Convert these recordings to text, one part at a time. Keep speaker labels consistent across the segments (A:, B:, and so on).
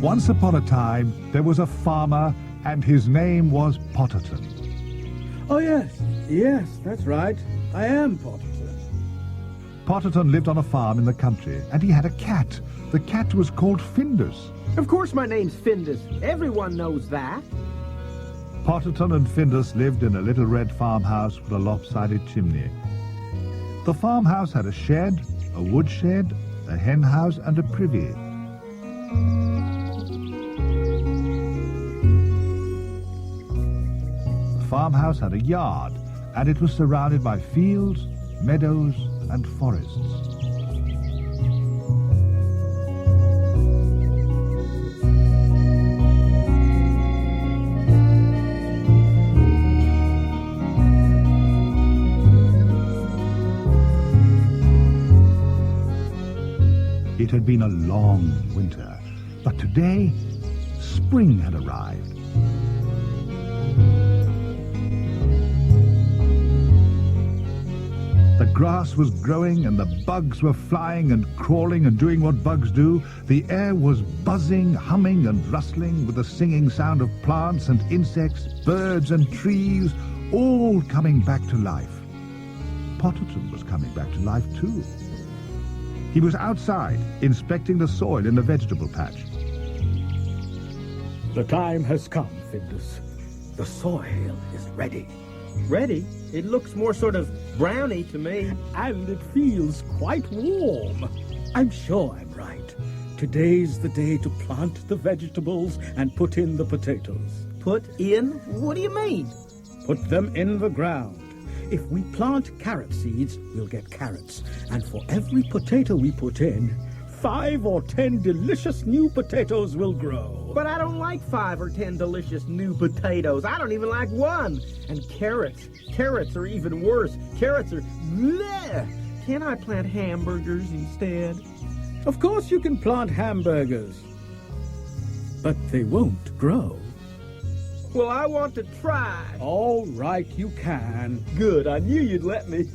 A: Once upon a time, there was a farmer, and his name was Potterton.
B: Oh, yes, that's right. I am Potterton.
A: Potterton lived on a farm in the country, and he had a cat. The cat was called Findus.
C: Of course my name's Findus. Everyone knows that.
A: Potterton and Findus lived in a little red farmhouse with a lopsided chimney. The farmhouse had a shed, a woodshed, a hen house, and a privy. The farmhouse had a yard, and it was surrounded by fields, meadows, and forests. It had been a long winter, but today, spring had arrived. The grass was growing and the bugs were flying and crawling and doing what bugs do. The air was buzzing, humming and rustling with the singing sound of plants and insects, birds and trees, all coming back to life. Potterton was coming back to life too. He was outside, inspecting the soil in the vegetable patch.
B: The time has come, Findus. The soil is ready.
C: Ready? It looks more sort of browny to me.
B: And it feels quite warm. I'm sure I'm right. Today's the day to plant the vegetables and put in the potatoes.
C: Put in? What do you mean?
B: Put them in the ground. If we plant carrot seeds, we'll get carrots. And for every potato we put in, 5 or 10 delicious new potatoes will grow.
C: But I don't like 5 or 10 delicious new potatoes. I don't even like one. And carrots. Carrots are even worse. Carrots are bleh. Can I plant hamburgers instead?
B: Of course you can plant hamburgers. But they won't grow.
C: Well, I want to try.
B: All right, you can.
C: Good, I knew you'd let me.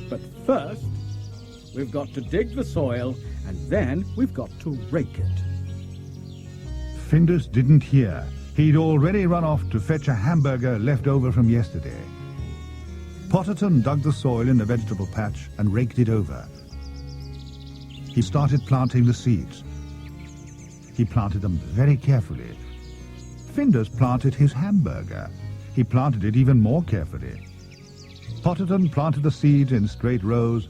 B: But first, we've got to dig the soil, and then we've got to rake it.
A: Findus didn't hear. He'd already run off to fetch a hamburger left over from yesterday. Potterton dug the soil in the vegetable patch and raked it over. He started planting the seeds. He planted them very carefully. Findus planted his hamburger. He planted it even more carefully. Potterton planted the seeds in straight rows,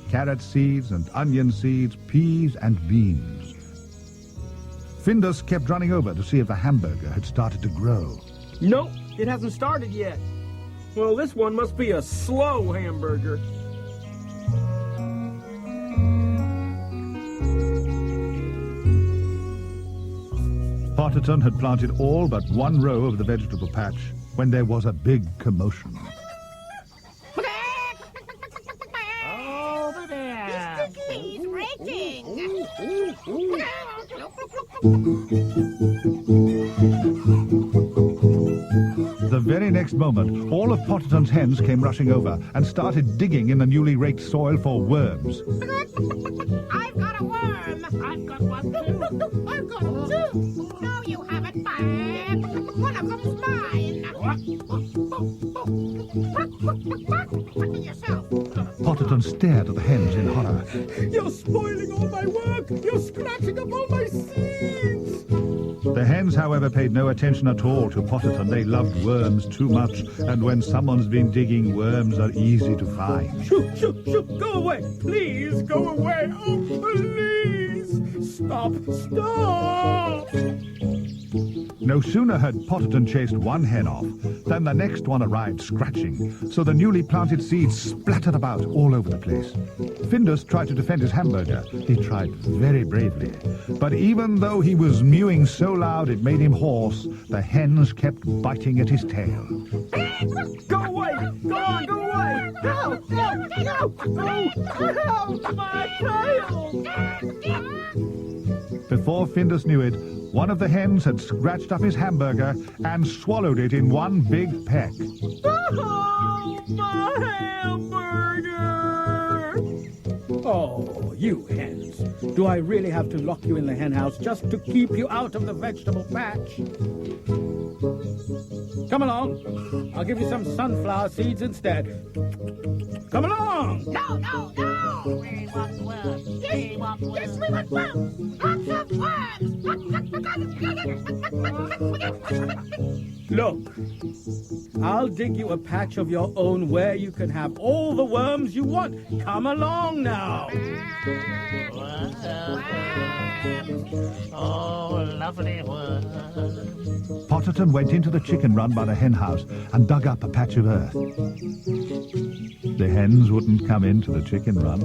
A: carrot seeds and onion seeds, peas and beans. Findus kept running over to see if the hamburger had started to grow.
C: Nope, it hasn't started yet. Well, this one must be a slow hamburger.
A: Potterton had planted all but one row of the vegetable patch when there was a big commotion.
D: Over there! He's raking!
A: The very next moment, all of Potterton's hens came rushing over and started digging in the newly raked soil for worms.
D: I've got a worm! I've got one too! I've got two! No, you haven't, Bob! One of them's mine! Look at yourself!
A: Potterton stared at the hens in horror.
B: You're spoiling all my work! You're scratching up all my seeds!
A: The hens, however, paid no attention at all to Potterton. They loved worms too much, and when someone's been digging, worms are easy to find.
B: Shoo, shoo, shoo! Go away! Please, go away! Oh, please! Stop! Stop!
A: No sooner had Potterton chased one hen off than the next one arrived scratching, so the newly planted seeds splattered about all over the place. Findus tried to defend his hamburger. He tried very bravely. But even though he was mewing so loud it made him hoarse, the hens kept biting at his tail.
C: Go away! Go on, go away! Help! Help! Help! Oh, help! My tail!
A: Before Findus knew it, one of the hens had scratched up his hamburger and swallowed it in one big peck.
C: Oh, my hamburger!
B: Oh, you hens. Do I really have to lock you in the hen house just to keep you out of the vegetable patch? Come along. I'll give you some sunflower seeds instead. Come along.
D: No, no, no! We want worms. We want worms. Yes, we want worms. Lots of worms.
B: Look, I'll dig you a patch of your own where you can have all the worms you want. Come along now.
E: Oh, lovely worms.
A: Potterton went into the chicken run by the hen house and dug up a patch of earth. The hens wouldn't come into the chicken run.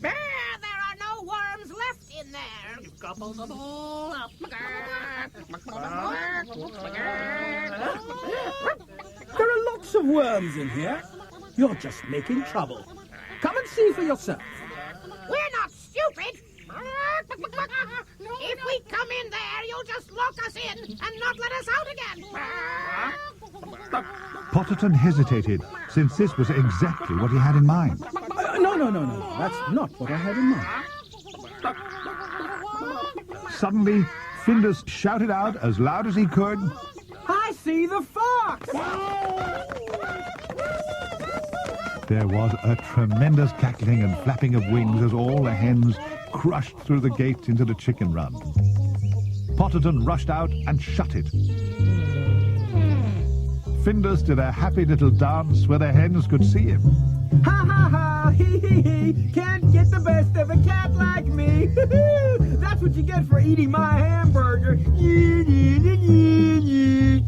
D: There are no worms left in there.
E: You've gobbled them all up.
B: There are lots of worms in here. You're just making trouble. Come and see for yourself.
D: We're not stupid. If we come in there, you'll just lock us in and not let us out again.
A: Potterton hesitated, since this was exactly what he had in mind.
B: No. That's not what I had in mind.
A: Suddenly, Findus shouted out as loud as he could,
C: I see the fox!
A: There was a tremendous cackling and flapping of wings as all the hens crushed through the gates into the chicken run. Potterton rushed out and shut it. Findus did a happy little dance where the hens could see him.
C: Ha ha ha! Hee hee hee! Can't get the best of a cat like me! That's what you get for eating my hamburger! Yee yee yee yee yee!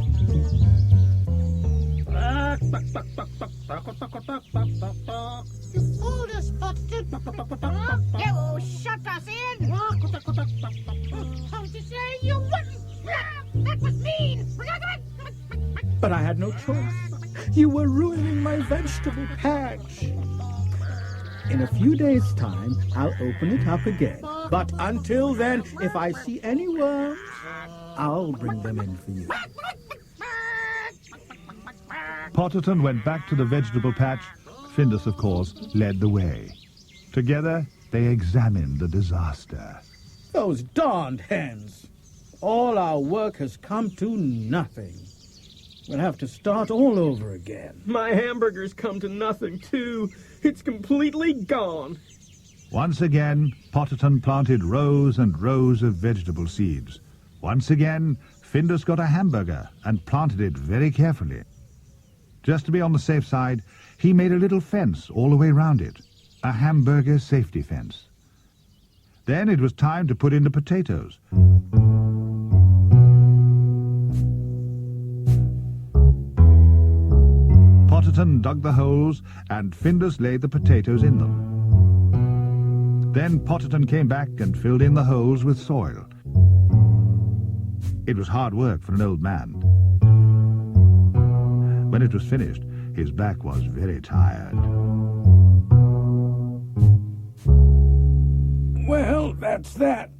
D: You fooled us, Potterton. You shut us in. How did you say you wouldn't? That was mean.
B: But I had no choice. You were ruining my vegetable patch. In a few days' time, I'll open it up again. But until then, if I see any worms, I'll bring them in for you.
A: Potterton went back to the vegetable patch. Findus, of course, led the way. Together, they examined the disaster.
B: Those darned hens. All our work has come to nothing. We'll have to start all over again.
C: My hamburger's come to nothing, too. It's completely gone.
A: Once again, Potterton planted rows and rows of vegetable seeds. Once again, Findus got a hamburger and planted it very carefully. Just to be on the safe side, he made a little fence all the way round it, a hamburger safety fence. Then it was time to put in the potatoes. Potterton dug the holes and Findus laid the potatoes in them. Then Potterton came back and filled in the holes with soil. It was hard work for an old man. When it was finished, his back was very tired.
B: Well, that's that.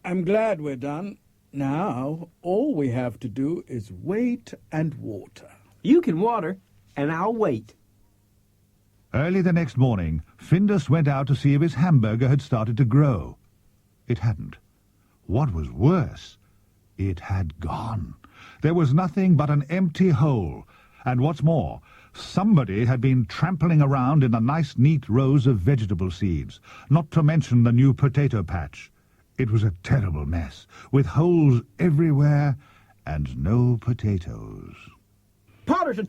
B: I'm glad we're done. Now, all we have to do is wait and water.
C: You can water, and I'll wait.
A: Early the next morning, Findus went out to see if his hamburger had started to grow. It hadn't. What was worse, it had gone. There was nothing but an empty hole. And what's more, somebody had been trampling around in the nice, neat rows of vegetable seeds, not to mention the new potato patch. It was a terrible mess, with holes everywhere and no potatoes.
C: Potterton,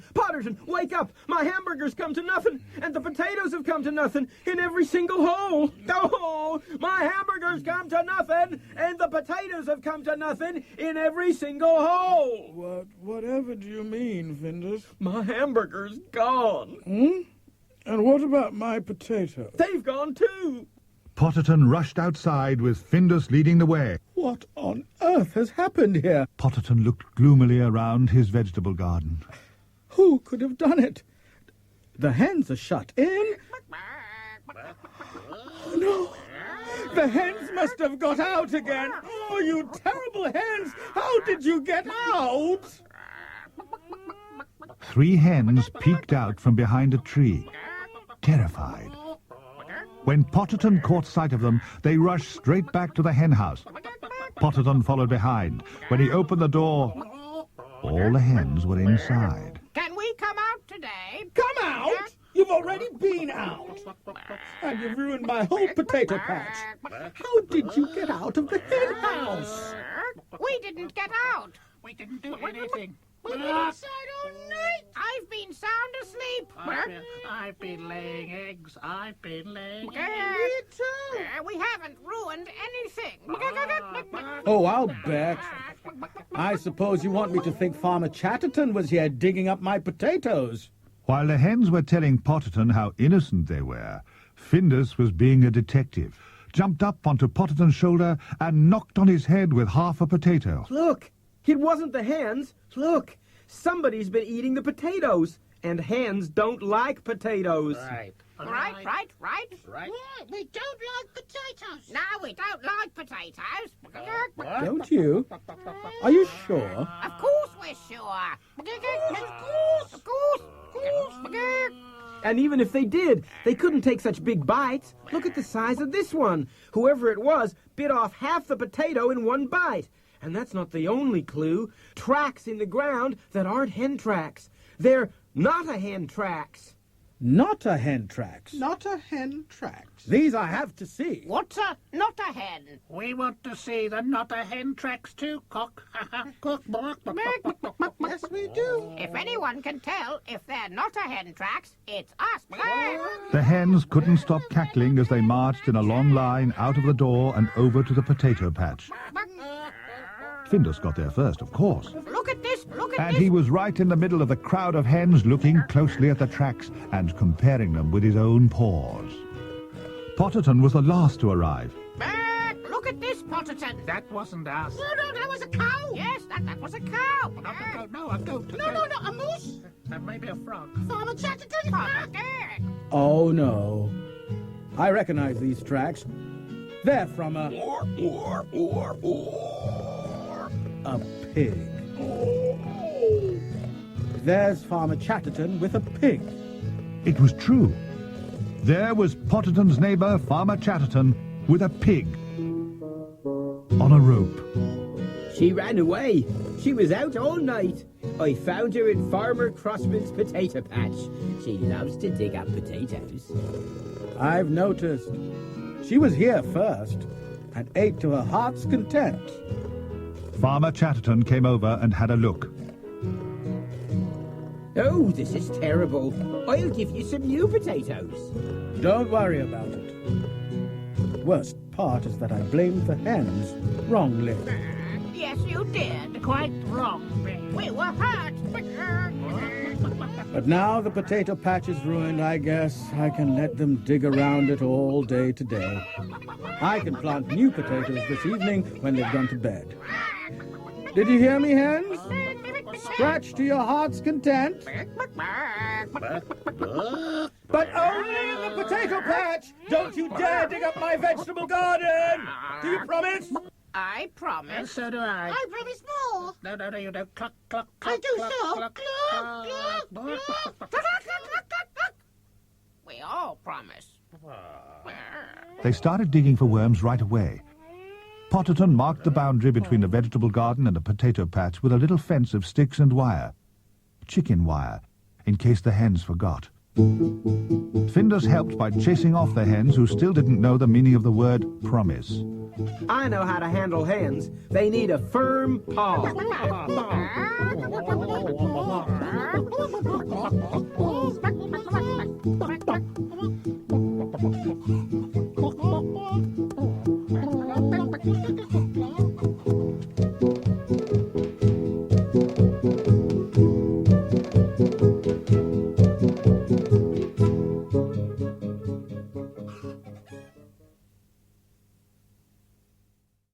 C: wake up! My hamburger's come to nothing, and the potatoes have come to nothing in every single hole. Oh, my hamburger's come to nothing, and the potatoes have come to nothing in every single hole.
B: Whatever do you mean, Findus?
C: My hamburger's gone.
B: And what about my potatoes?
C: They've gone too.
A: Potterton rushed outside with Findus leading the way.
B: What on earth has happened here?
A: Potterton looked gloomily around his vegetable garden.
B: Who could have done it? The hens are shut in. Oh, no. The hens must have got out again. Oh, you terrible hens! How did you get out?
A: 3 hens peeked out from behind a tree, terrified. When Potterton caught sight of them, they rushed straight back to the hen house. Potterton followed behind. When he opened the door, all the hens were inside.
D: Can we come out today?
B: Come out? You've already been out. And you've ruined my whole potato patch. How did you get out of the hen house?
D: We didn't get out.
E: We didn't do anything.
D: We've been inside all night. I've been sound asleep.
E: I've been laying eggs. I've been laying eggs.
D: Me too. We haven't ruined anything.
B: Oh, I'll bet. I suppose you want me to think Farmer Chatterton was here digging up my potatoes.
A: While the hens were telling Potterton how innocent they were, Findus was being a detective, jumped up onto Potterton's shoulder and knocked on his head with half a potato.
C: Look, it wasn't the hens. Look, somebody's been eating the potatoes, and hens don't like potatoes.
E: Right.
D: Right.
E: Right.
D: We don't like potatoes. No, we don't like potatoes.
B: Don't you? Are you sure?
D: Of course we're sure. Of course.
C: And even if they did, they couldn't take such big bites. Look at the size of this one. Whoever it was bit off half the potato in one bite. And that's not the only clue. Tracks in the ground that aren't hen tracks. They're not a hen tracks.
B: Not a hen tracks.
F: Not a hen tracks.
B: These I have to see.
D: What's a not a hen?
E: We want to see the not a hen tracks too, cock. Cock.
F: Yes, we do.
D: If anyone can tell if they're not a hen tracks, it's us.
A: The hens couldn't stop cackling as they marched in a long line out of the door and over to the potato patch. Findus got there first, of course.
D: Look at this.
A: And he was right in the middle of the crowd of hens, looking closely at the tracks and comparing them with his own paws. Potterton was the last to arrive.
D: Look at this, Potterton.
E: That wasn't us.
D: No, that was a cow. Yes, that was a cow.
E: No, a goat.
D: No, a moose.
E: Maybe a frog.
D: Farmer Chatterton.
B: Oh, no. I recognize these tracks. They're from a pig. There's Farmer Chatterton with a pig.
A: It was true. There was Potterton's neighbour, Farmer Chatterton, with a pig on a rope.
C: She ran away. She was out all night. I found her in Farmer Crossman's potato patch. She loves to dig up potatoes.
B: I've noticed. She was here first and ate to her heart's content.
A: Farmer Chatterton came over and had a look.
C: Oh, this is terrible. I'll give you some new potatoes.
B: Don't worry about it. Worst part is that I blamed the hens wrongly.
D: Yes, you did.
E: Quite wrong.
D: We were hurt.
B: But now the potato patch is ruined, I guess I can let them dig around it all day today. I can plant new potatoes this evening when they've gone to bed. Did you hear me, hens? Scratch to your heart's content. But only in the potato patch! Don't you dare dig up my vegetable garden! Do you promise?
D: I promise.
E: So do I.
D: I promise more.
E: No, you don't. Cluck.
D: I do so. Cluck. We all promise.
A: They started digging for worms right away. Potterton marked the boundary between the vegetable garden and the potato patch with a little fence of sticks and wire. Chicken wire, in case the hens forgot. Findus helped by chasing off the hens who still didn't know the meaning of the word promise.
C: I know how to handle hens. They need a firm paw.